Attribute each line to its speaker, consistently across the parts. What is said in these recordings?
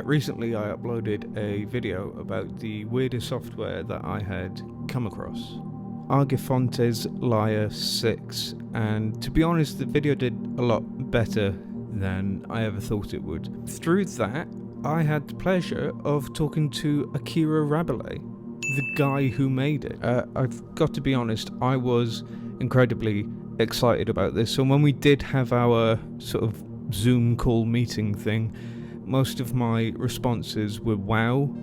Speaker 1: Recently I uploaded a video about the weirdest software that I had come across. Argeïphontes Lyre 6, and to be honest the video did a lot better than I ever thought it would. Through that, I had the pleasure of talking to Akira Rabelais, the guy who made it. I've got to be honest, I was incredibly excited about this. So when we did have our sort of Zoom call meeting thing, most of my responses were wow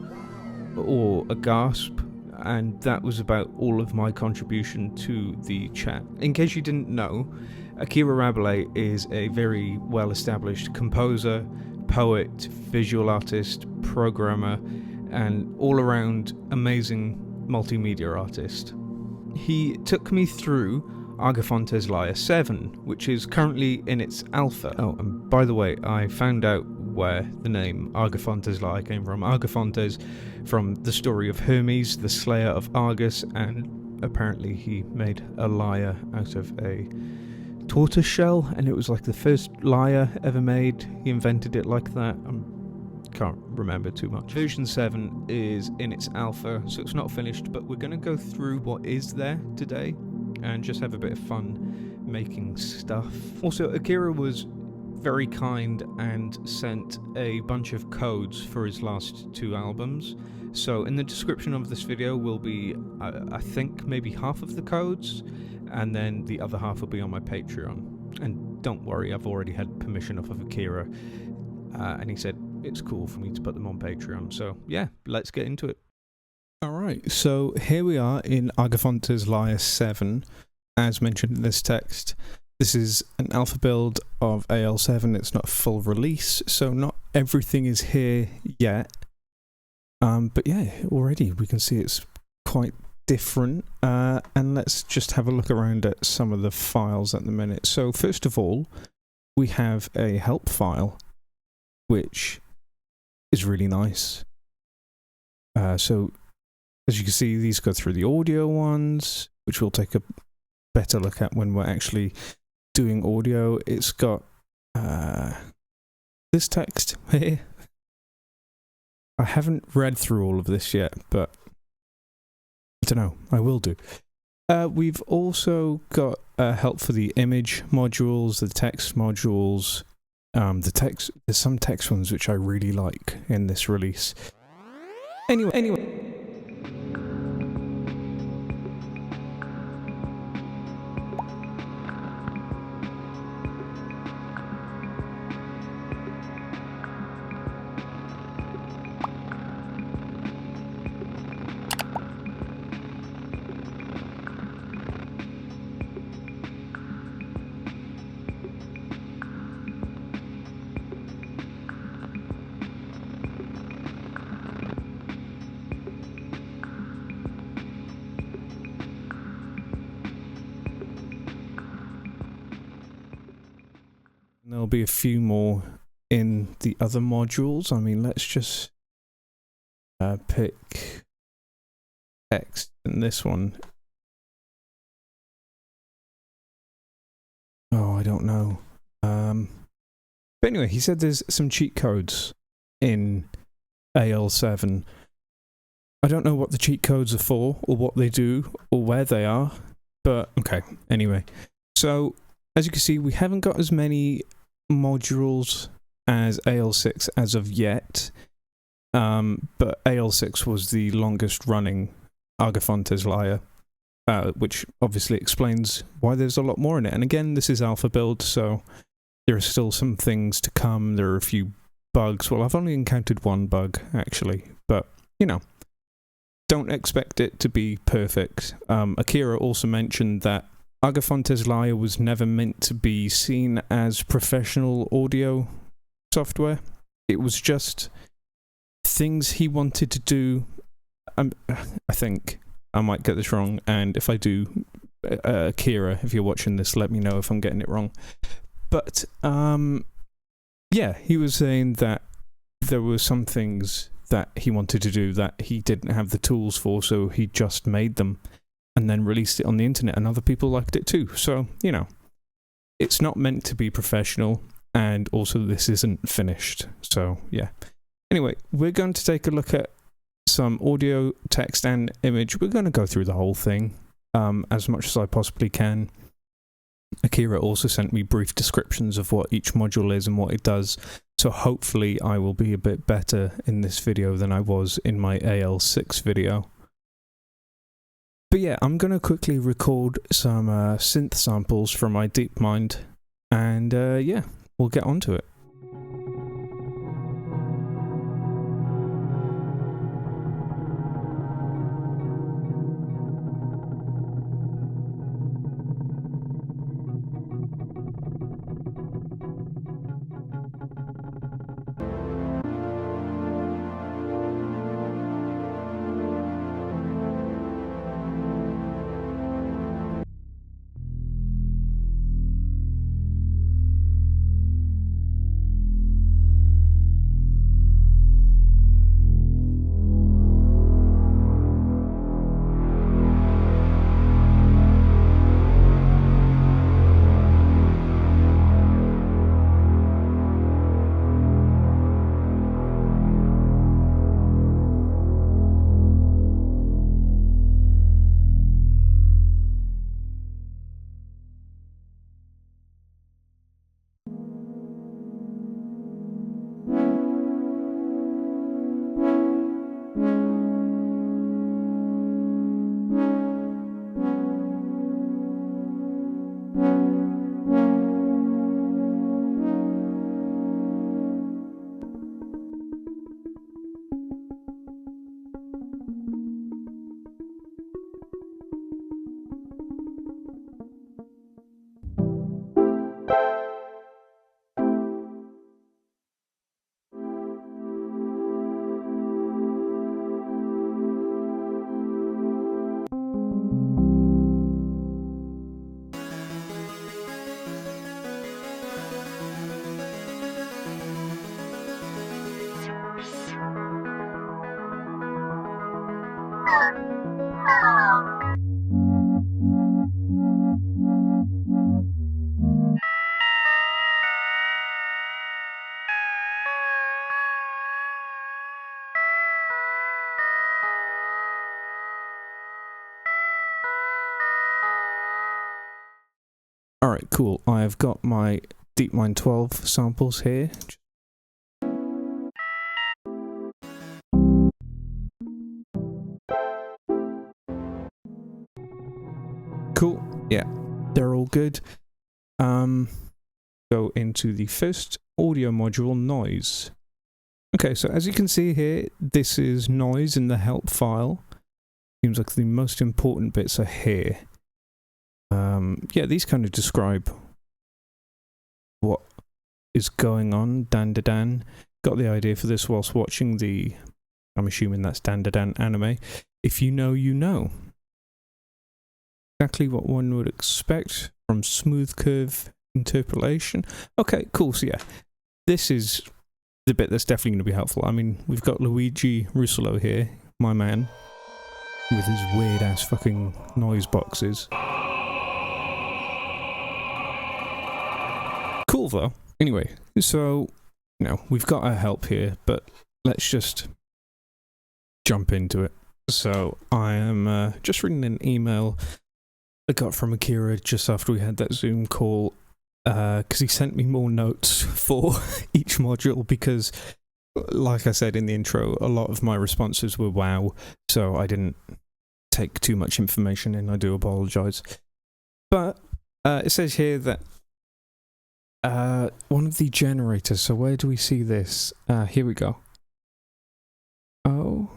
Speaker 1: or a gasp, and that was about all of my contribution to the chat. In case you didn't know, Akira Rabelais is a very well-established composer, poet, visual artist, programmer, and all-around amazing multimedia artist. He took me through Argeïphontes Lyre 7, which is currently in its alpha. Oh, and by the way, I found out where the name Argeïphontes Lyre came from. Argeïphontes from the story of Hermes, the slayer of Argus, and apparently he made a lyre out of a tortoise shell, and it was like the first lyre ever made. He invented it like that. Can't remember too much. Version 7 is in its alpha, so it's not finished, but we're going to go through what is there today and just have a bit of fun making stuff. Also, Akira was very kind and sent a bunch of codes for his last 2 albums. So in the description of this video will be, I think, maybe half of the codes, and then the other half will be on my Patreon. And don't worry, I've already had permission off of Akira, and he said it's cool for me to put them on Patreon. So yeah, let's get into it. Alright, so here we are in Argeïphontes Lyre 7, as mentioned in this text. This is an alpha build of AL7, it's not a full release, so not everything is here yet. But yeah, already we can see it's quite different, and let's just have a look around at some of the files at the minute. So first of all, we have a help file, which is really nice. So as you can see, these go through the audio ones, which we'll take a better look at when we're actually doing audio. It's got this text here. I haven't read through all of this yet, but I don't know, I will do. We've also got help for the image modules, the text modules. There's some text ones which I really like in this release. Anyway. There'll be a few more in the other modules. I mean, let's just pick text in this one. Oh, I don't know. But anyway, he said there's some cheat codes in AL7. I don't know what the cheat codes are for, or what they do, or where they are, but okay, anyway. So, as you can see, we haven't got as many modules as AL6 as of yet, but AL6 was the longest running Argeïphontes Lyre, which obviously explains why there's a lot more in it. And again, this is alpha build, so there are still some things to come. There are a few bugs. Well, I've only encountered one bug, actually, but, you know, don't expect it to be perfect. Akira also mentioned that Argeïphontes Lyre was never meant to be seen as professional audio software. It was just things he wanted to do. I think I might get this wrong, and if I do, Akira, if you're watching this, let me know if I'm getting it wrong. But yeah, he was saying that there were some things that he wanted to do that he didn't have the tools for, so he just made them and then released it on the internet, and other people liked it too. So, you know, it's not meant to be professional, and also this isn't finished. So, yeah. Anyway, we're going to take a look at some audio, text, and image. We're going to go through the whole thing as much as I possibly can. Akira also sent me brief descriptions of what each module is and what it does, so hopefully I will be a bit better in this video than I was in my AL6 video. But yeah, I'm going to quickly record some synth samples from my DeepMind, and yeah, we'll get onto it. Alright, cool. I've got my DeepMind 12 samples here. Cool. Yeah, they're all good. Go into the first audio module, noise. Okay, so as you can see here, this is noise in the help file. Seems like the most important bits are here. Yeah, these kind of describe what is going on. Dan. Got the idea for this whilst watching the, I'm assuming that's Dan anime. If you know, you know. Exactly what one would expect from smooth curve interpolation. Okay, cool. So yeah, this is the bit that's definitely going to be helpful. I mean, we've got Luigi Russolo here, my man, with his weird ass fucking noise boxes. Cool though. Anyway, so, you know, we've got our help here, but let's just jump into it. So I am just reading an email I got from Akira just after we had that Zoom call, because he sent me more notes for each module, because like I said in the intro, a lot of my responses were wow, so I didn't take too much information in. I do apologize. But it says here that one of the generators, so where do we see this? Here we go. Oh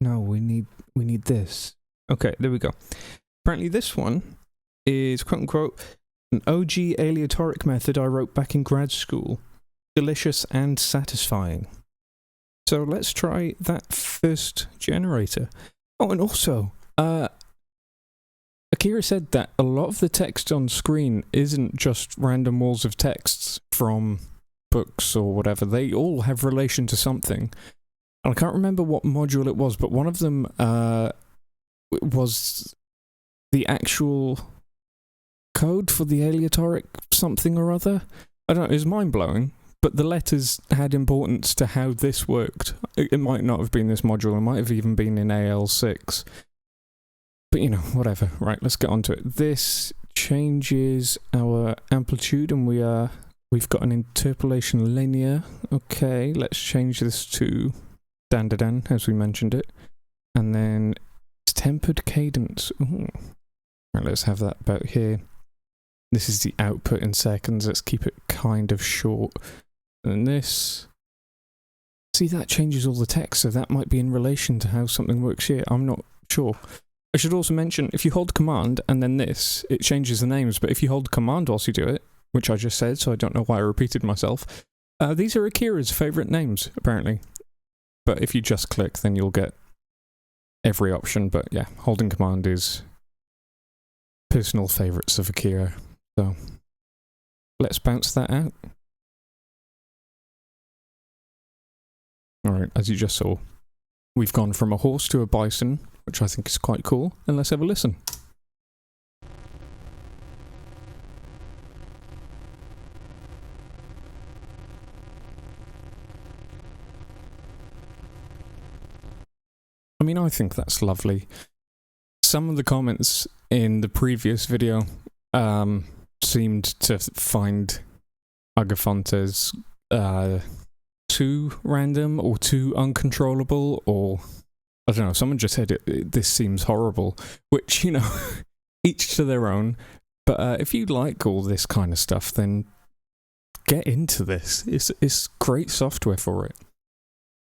Speaker 1: no, we need this. Okay, there we go. Apparently this one is quote unquote an OG aleatoric method I wrote back in grad school. Delicious and satisfying. So let's try that first generator. Oh, and also Akira said that a lot of the text on screen isn't just random walls of texts from books or whatever. They all have relation to something. And I can't remember what module it was, but one of them was the actual code for the aleatoric something or other. I don't know, it was mind-blowing.
Speaker 2: but the letters had importance to how this worked. It might not have been this module, it might have even been in AL6. But you know, whatever. Right, let's get on to it. This changes our amplitude, and we've got an interpolation linear. Okay, let's change this to dan-da-dan, as we mentioned it. And then it's tempered cadence. Ooh. Right, let's have that about here. This is the output in seconds. Let's keep it kind of short. And this... See, that changes all the text, so that might be in relation to how something works here. I'm not sure. I should also mention, if you hold Command and then this, it changes the names, but if you hold Command whilst you do it, which I just said, so I don't know why I repeated myself, these are Akira's favourite names, apparently. But if you just click, then you'll get every option, but yeah, holding Command is personal favourites of Akira, so let's bounce that out. Alright, as you just saw, we've gone from a horse to a bison, which I think is quite cool, and let's have a listen. I mean, I think that's lovely. Some of the comments in the previous video seemed to find Argeïphontes too random or too uncontrollable, or I don't know, someone just said this seems horrible, which, you know, each to their own. But if you like all this kind of stuff, then get into this. It's great software for it.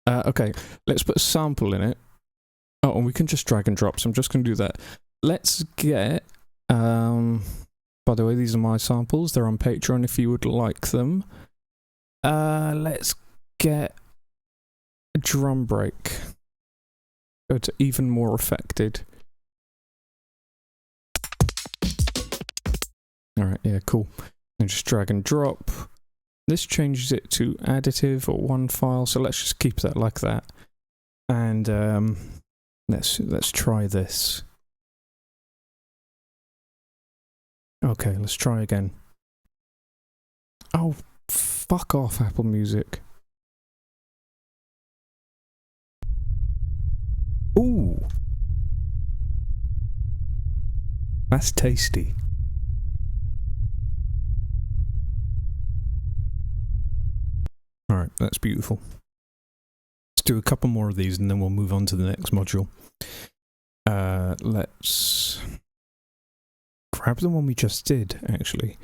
Speaker 2: Okay, let's put a sample in it. Oh, and we can just drag and drop, so I'm just going to do that. Let's get, by the way, these are my samples. They're on Patreon if you would like them. Let's get a drum break. Go to even more affected. Alright, yeah, cool. And just drag and drop. This changes it to additive or one file, so let's just keep that like that. And let's try this. Okay, let's try again. Oh, fuck off, Apple Music. Ooh. That's tasty. Alright, that's beautiful. Let's do a couple more of these and then we'll move on to the next module. Let's grab the one we just did, actually.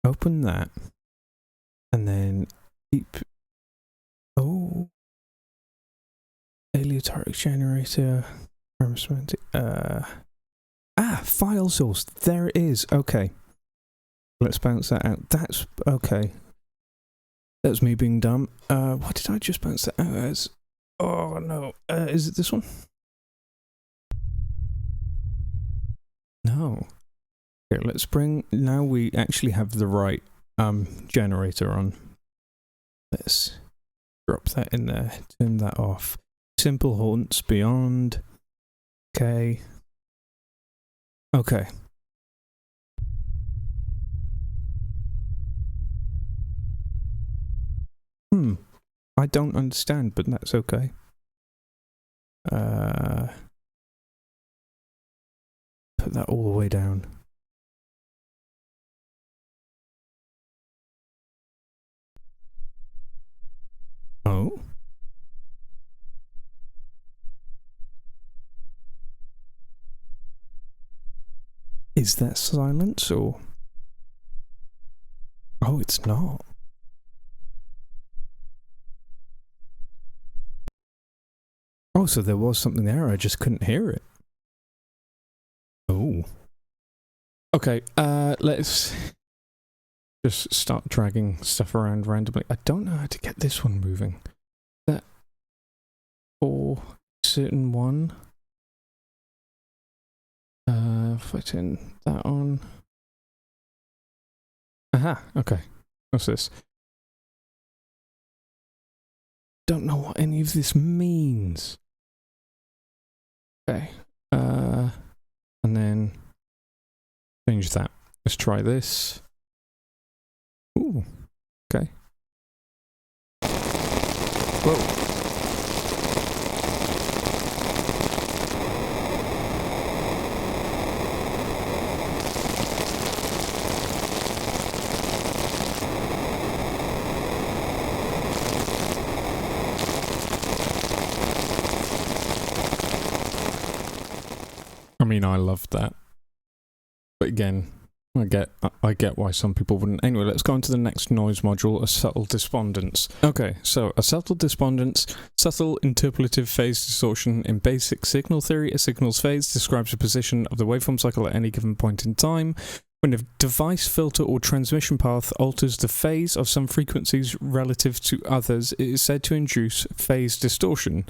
Speaker 2: Open that. And then keep... Oh... Aleatoric generator... file source! There it is! Okay. Let's bounce that out. That's... okay. That's me being dumb. What did I just bounce that out as? Oh no. Is it this one? No. Okay, let's bring... Now we actually have the right generator on. Let's drop that in there. Turn that off. Simple haunts beyond. Okay. Okay. I don't understand, but that's okay. Put that all the way down. Oh. Is that silence or... Oh, it's not. Oh, so there was something there, I just couldn't hear it. Oh. Okay, let's just start dragging stuff around randomly. I don't know how to get this one moving. That for a certain one. Putting that on. Aha, okay. What's this? Don't know what any of this means. Okay. And then change that. Let's try this. Ooh. Okay. Whoa. I mean, I loved that. But again, I get why some people wouldn't. Anyway, let's go on to the next noise module, a subtle despondence. Okay, so a subtle despondence, subtle interpolative phase distortion. In basic signal theory, a signal's phase describes the position of the waveform cycle at any given point in time. When a device, filter, or transmission path alters the phase of some frequencies relative to others, it is said to induce phase distortion.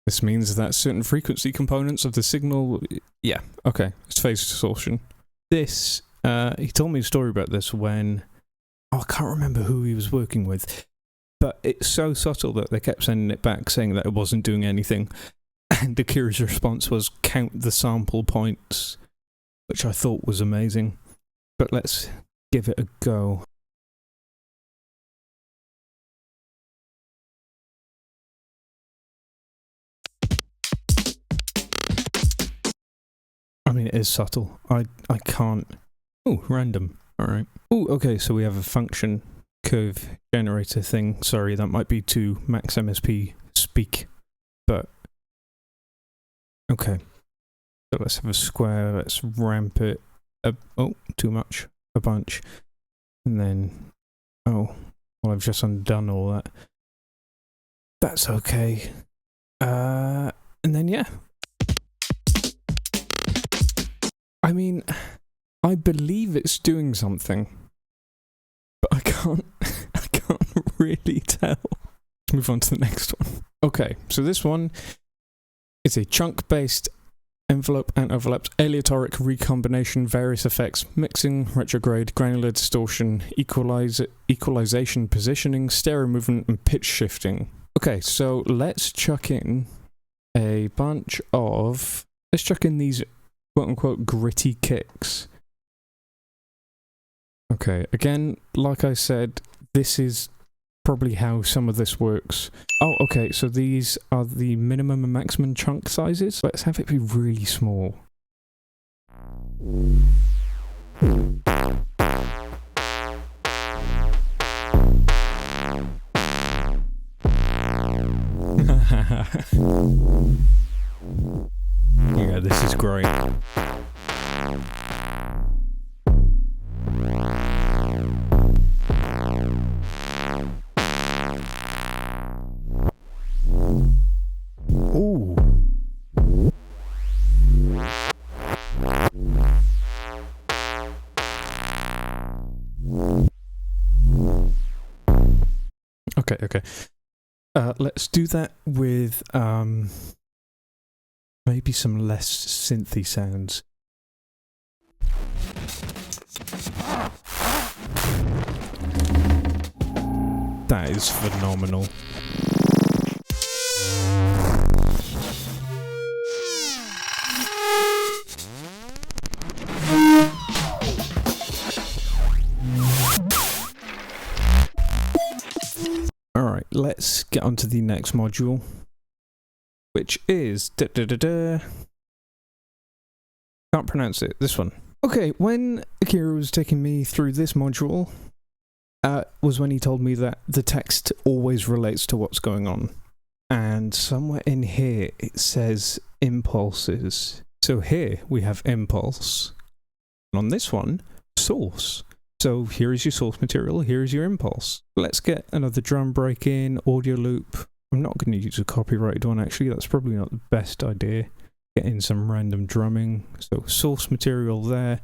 Speaker 2: This means that certain frequency components of the signal... Yeah, okay, it's phase distortion. This, he told me a story about this when... Oh, I can't remember who he was working with. But it's so subtle that they kept sending it back saying that it wasn't doing anything. And Akira's response was, count the sample points, which I thought was amazing. But let's give it a go. I mean, it is subtle. I can't... Oh, random. Alright. Oh, okay, so we have a function curve generator thing. Sorry, that might be too max MSP speak. But... Okay. So let's have a square. Let's ramp it. Oh, too much. A bunch. And then... Oh. Well, I've just undone all that. That's okay. And then, yeah. I mean, I believe it's doing something, but I can't really tell. Let's move on to the next one. Okay, so this one is a chunk-based envelope and overlapped aleatoric recombination, various effects, mixing, retrograde, granular distortion, equalization, positioning, stereo movement, and pitch shifting. Okay, so let's chuck in a bunch of... Let's chuck in these quote-unquote gritty kicks. Okay, again, like I said, this is probably how some of this works. Oh, okay, so these are the minimum and maximum chunk sizes. Let's have it be really small. Yeah, this is great. Ooh. Okay. Let's do that with maybe some less synthy sounds. That is phenomenal. Alright, let's get on to the next module, which is... Can't pronounce it, this one. Okay, when Akira was taking me through this module, was when he told me that the text always relates to what's going on. And somewhere in here it says impulses. So here we have impulse. And on this one, source. So here is your source material, here is your impulse. Let's get another drum break in, audio loop. I'm not going to use a copyrighted one actually, that's probably not the best idea. Get in some random drumming. So source material there.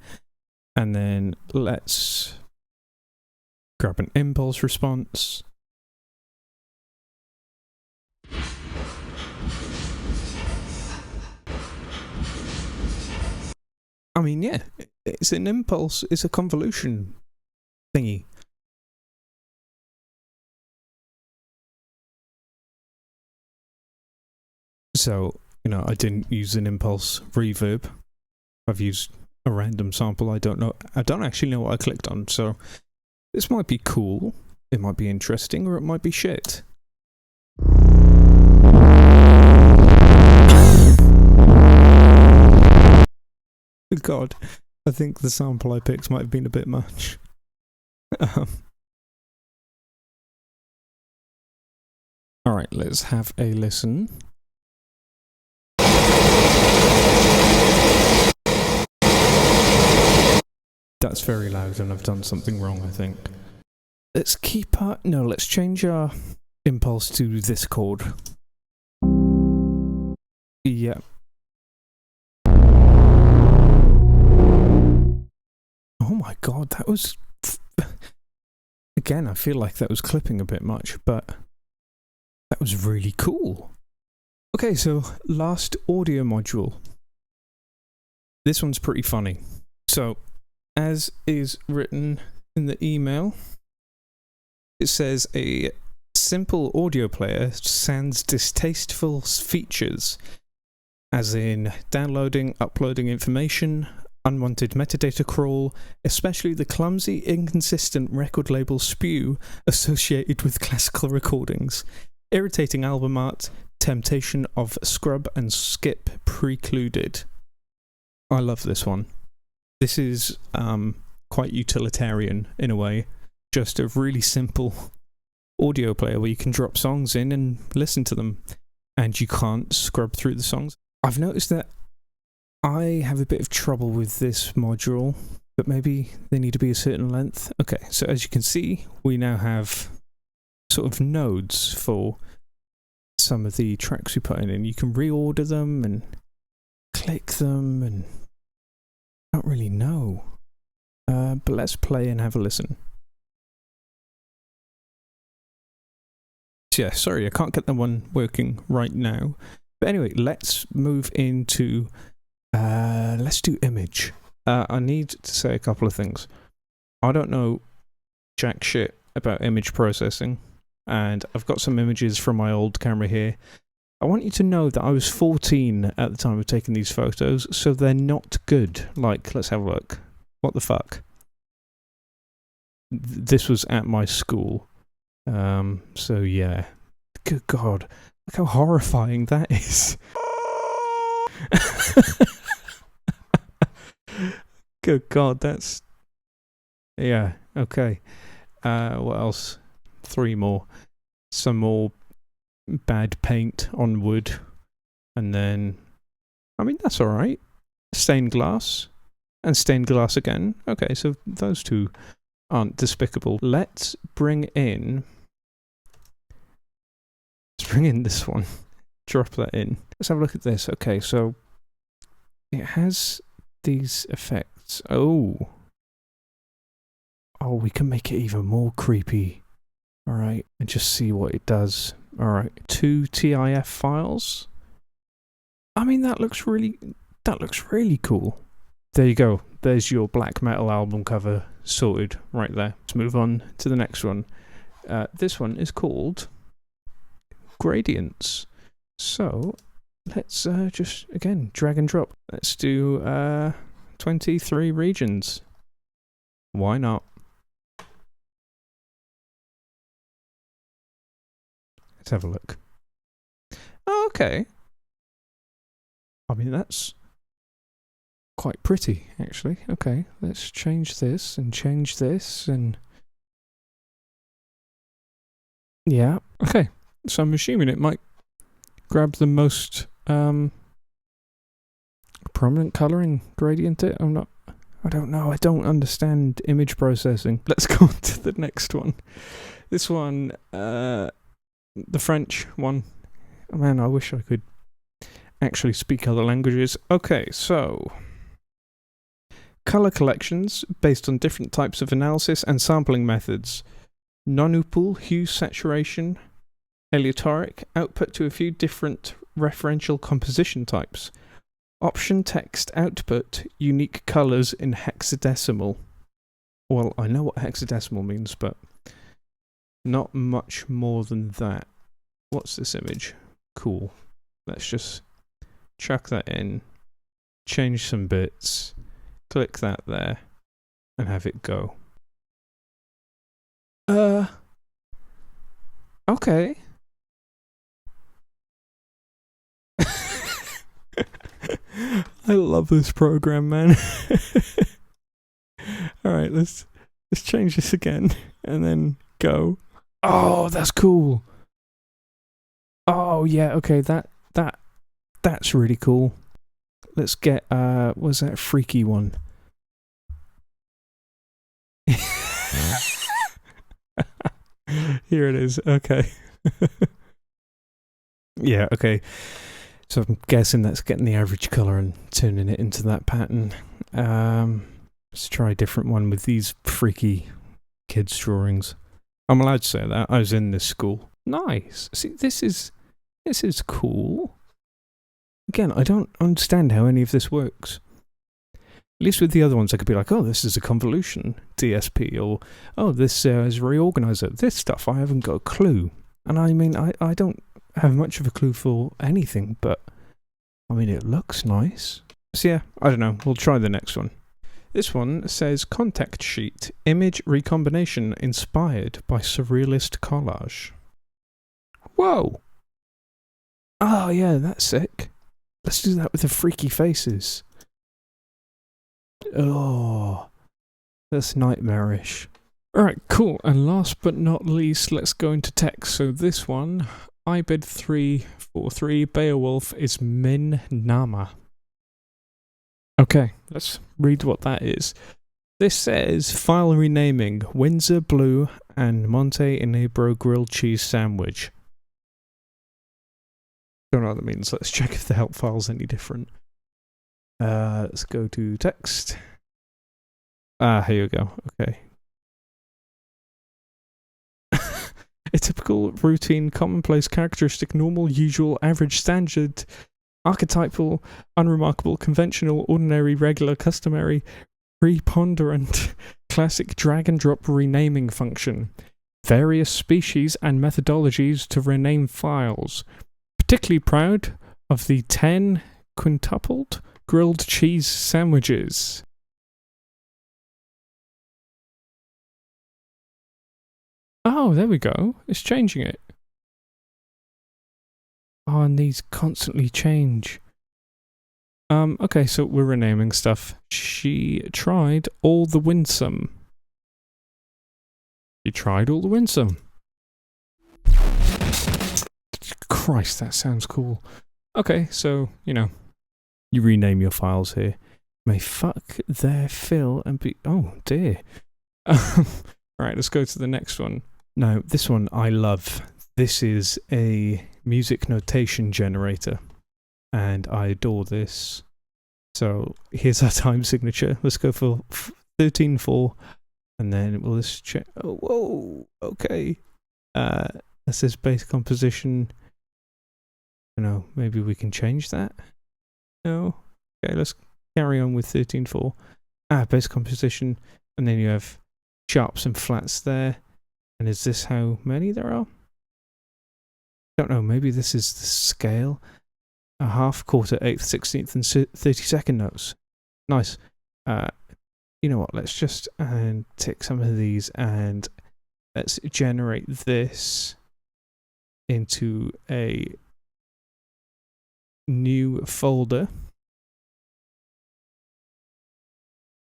Speaker 2: And then let's grab an impulse response. I mean, yeah, it's an impulse, it's a convolution thingy. So, you know, I didn't use an impulse reverb. I've used a random sample. I don't actually know what I clicked on, so this might be cool, it might be interesting, or it might be shit. God, I think the sample I picked might have been a bit much. Alright, let's have a listen. That's very loud and I've done something wrong, I think. Let's keep our... No, let's change our impulse to this chord. Yeah. Oh my God, that was... Again, I feel like that was clipping a bit much, but that was really cool. Okay, so last audio module. This one's pretty funny. So, as is written in the email, it says a simple audio player sans distasteful features, as in downloading, uploading information, unwanted metadata crawl, especially the clumsy, inconsistent record label spew associated with classical recordings, irritating album art, temptation of scrub and skip precluded. I love this one. This is quite utilitarian in a way, just a really simple audio player where you can drop songs in and listen to them, and you can't scrub through the songs. I've noticed that I have a bit of trouble with this module, but maybe they need to be a certain length. Okay, so as you can see, we now have sort of nodes for some of the tracks we put in, and you can reorder them and click them, and I don't really know. But let's play and have a listen. So yeah, sorry, I can't get the one working right now. But anyway, let's move into... let's do image. I need to say a couple of things. I don't know jack shit about image processing, and I've got some images from my old camera here. I want you to know that I was 14 at the time of taking these photos, so they're not good. Like, let's have a look. What the fuck? This was at my school. So yeah. Good God. Look how horrifying that is. Good God, that's... Yeah, okay. What else? 3 more. Some more bad paint on wood. And then... I mean, that's alright. Stained glass. And stained glass again. Okay, so those two aren't despicable. Let's bring in... this one. Drop that in. Let's have a look at this. Okay, so... It has these effects. Oh, we can make it even more creepy. Alright, and just see what it does. Alright, 2 TIF files. I mean, that looks really cool. There you go. There's your black metal album cover sorted right there. Let's move on to the next one. This one is called Gradients. So, let's just, again, drag and drop. Let's do 23 regions. Why not? Let's have a look. Oh, okay. I mean, that's quite pretty, actually. Okay, let's change this and change this and... Yeah, okay. So I'm assuming it might grab the most prominent colour and gradient it. I don't know. I don't understand image processing. Let's go on to the next one. This one, the French one. Man, I wish I could actually speak other languages. Okay, so... Colour collections based on different types of analysis and sampling methods. Non-upal, hue saturation, aleatoric, output to a few different referential composition types. Option text output, unique colours in hexadecimal. Well, I know what hexadecimal means, but not much more than that. What's this image? Cool. Let's just chuck that in, change some bits, click that there, and have it go. Okay. I love this program, man. Alright, let's change this again and then go. Oh, that's cool. Oh yeah, okay, that's really cool. Let's get what's that freaky one? Here it is. Okay. Yeah, okay. So I'm guessing that's getting the average colour and turning it into that pattern. Let's try a different one with these freaky kids' drawings. I'm allowed to say that. I was in this school. Nice. See, this is cool. Again, I don't understand how any of this works. At least with the other ones, I could be like, oh, this is a convolution DSP, or oh, this is reorganizer. This stuff, I haven't got a clue. And I mean, I don't have much of a clue for anything, but I mean, it looks nice. So yeah, I don't know. We'll try the next one. This one says contact sheet, image recombination inspired by surrealist collage. Whoa! Oh yeah, that's sick. Let's do that with the freaky faces. Oh, that's nightmarish. Alright, cool. And last but not least, let's go into text. So this one, IBID 343 Beowulf is Min Nama. Okay, let's read what that is. This says file renaming Windsor Blue and Monte Inebro grilled cheese sandwich. Don't know what that means. Let's check if the help file's any different. Let's go to text. Here you go. Okay. A typical, routine, commonplace, characteristic, normal, usual, average, standard, archetypal, unremarkable, conventional, ordinary, regular, customary, preponderant, classic drag and drop renaming function. Various species and methodologies to rename files. Particularly proud of the 10 quintupled grilled cheese sandwiches. Oh, there we go. It's changing it. Oh, and these constantly change. Okay, so we're renaming stuff. She tried all the winsome. She tried all the winsome. Christ, that sounds cool. Okay, so, you know, you rename your files here. May fuck their fill and be... Oh, dear. Alright, let's go to the next one. Now, this one I love. This is a music notation generator, and I adore this. So, here's our time signature. Let's go for 13-4, and then we'll just check... Oh, whoa, okay. This says base composition... You know, maybe we can change that? No? Okay, let's carry on with 13-4. Base composition, and then you have sharps and flats there. And is this how many there are? Don't know, maybe this is the scale. A half, quarter, eighth, 16th, and 32nd notes. Nice. You know what, let's just tick some of these and let's generate this into a new folder.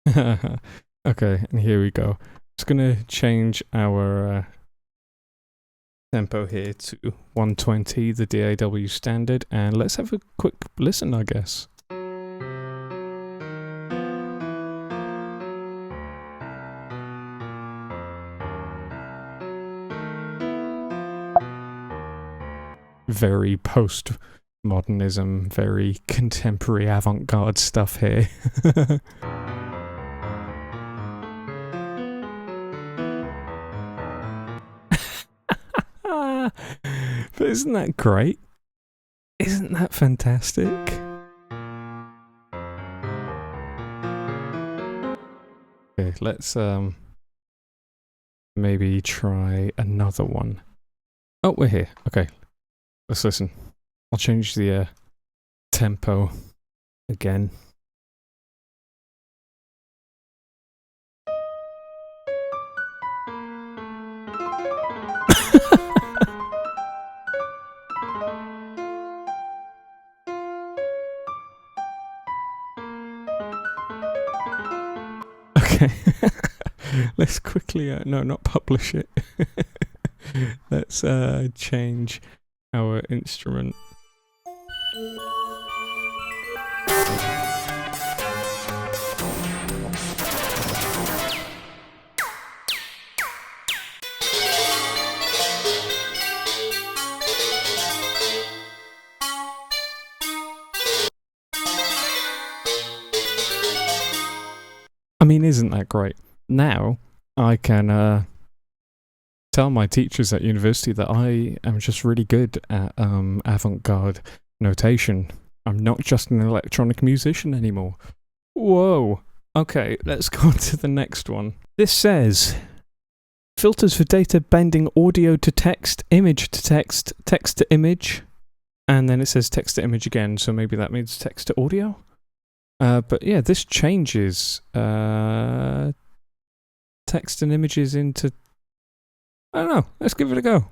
Speaker 2: Okay, and here we go. Just gonna change our tempo here to 120, the DAW standard, and let's have a quick listen, I guess. Very post-modernism, very contemporary avant-garde stuff here. But isn't that great? Isn't that fantastic? Okay, let's maybe try another one. Oh, we're here. Okay, let's listen. I'll change the tempo again. Okay. Let's quickly, no, not publish it. Let's change our instrument. I mean, isn't that great? Now I can tell my teachers at university that I am just really good at avant-garde notation. I'm not just an electronic musician anymore. Whoa. Okay, let's go on to the next one. This says, filters for data bending audio to text, image to text, text to image, and then it says text to image again, so maybe that means text to audio? But yeah, this changes text and images into... I don't know, let's give it a go.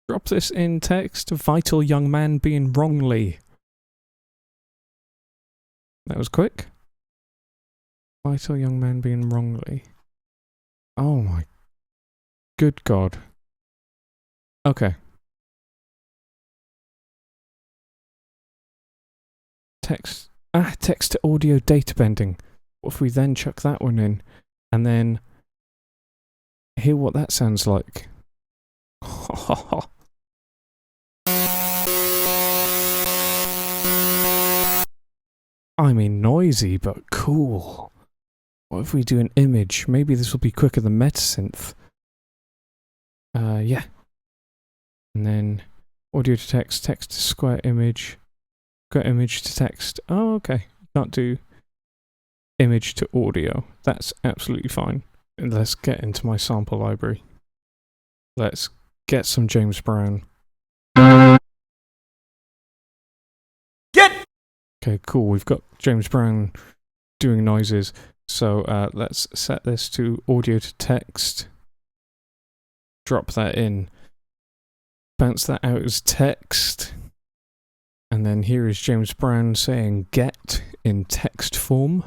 Speaker 2: Drop this in text, vital young man being wrongly. That was quick. Vital young man being wrongly. Oh my good God. Okay. Text to audio data bending. What if we then chuck that one in and then hear what that sounds like? I mean, noisy but cool. What if we do an image? Maybe this will be quicker than Metasynth. Yeah. And then audio to text, text to square image to text. Oh, okay. Can't do image to audio. That's absolutely fine. And let's get into my sample library. Let's get some James Brown. Okay, cool. We've got James Brown doing noises. So let's set this to audio to text. Drop that in. Bounce that out as text. And then here is James Brown saying get in text form.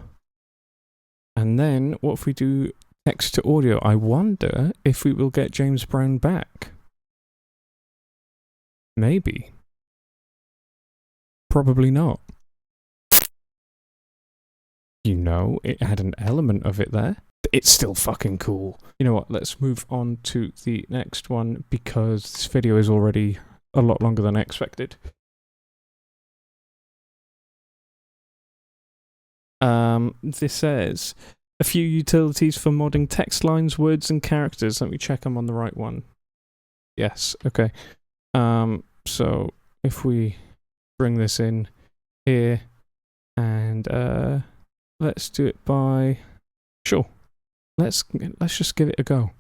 Speaker 2: And then what if we do text to audio? I wonder if we will get James Brown back. Maybe. Probably not. You know, it had an element of it there. It's still fucking cool. You know what, let's move on to the next one because this video is already a lot longer than I expected. This says, a few utilities for modding text lines, words and characters. Let me check I'm on the right one. Yes, okay. So if we bring this in here and let's do it by... Sure. Let's just give it a go.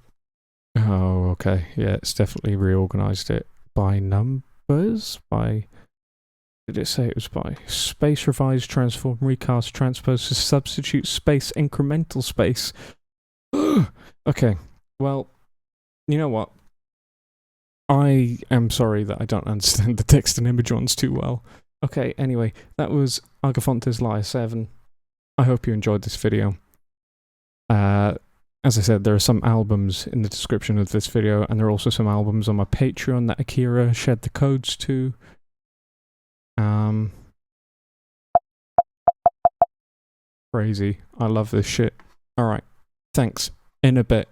Speaker 2: Oh, okay. Yeah, it's definitely reorganized it by numbers, by... Did it say it was by space, revise, transform, recast, transpose, substitute, space, incremental space? Okay, well, you know what? I am sorry that I don't understand the text and image ones too well. Okay, anyway, that was Argeïphontes Lyre 7. I hope you enjoyed this video. As I said, there are some albums in the description of this video, and there are also some albums on my Patreon that Akira shared the codes to. Crazy. I love this shit. Alright. Thanks. In a bit.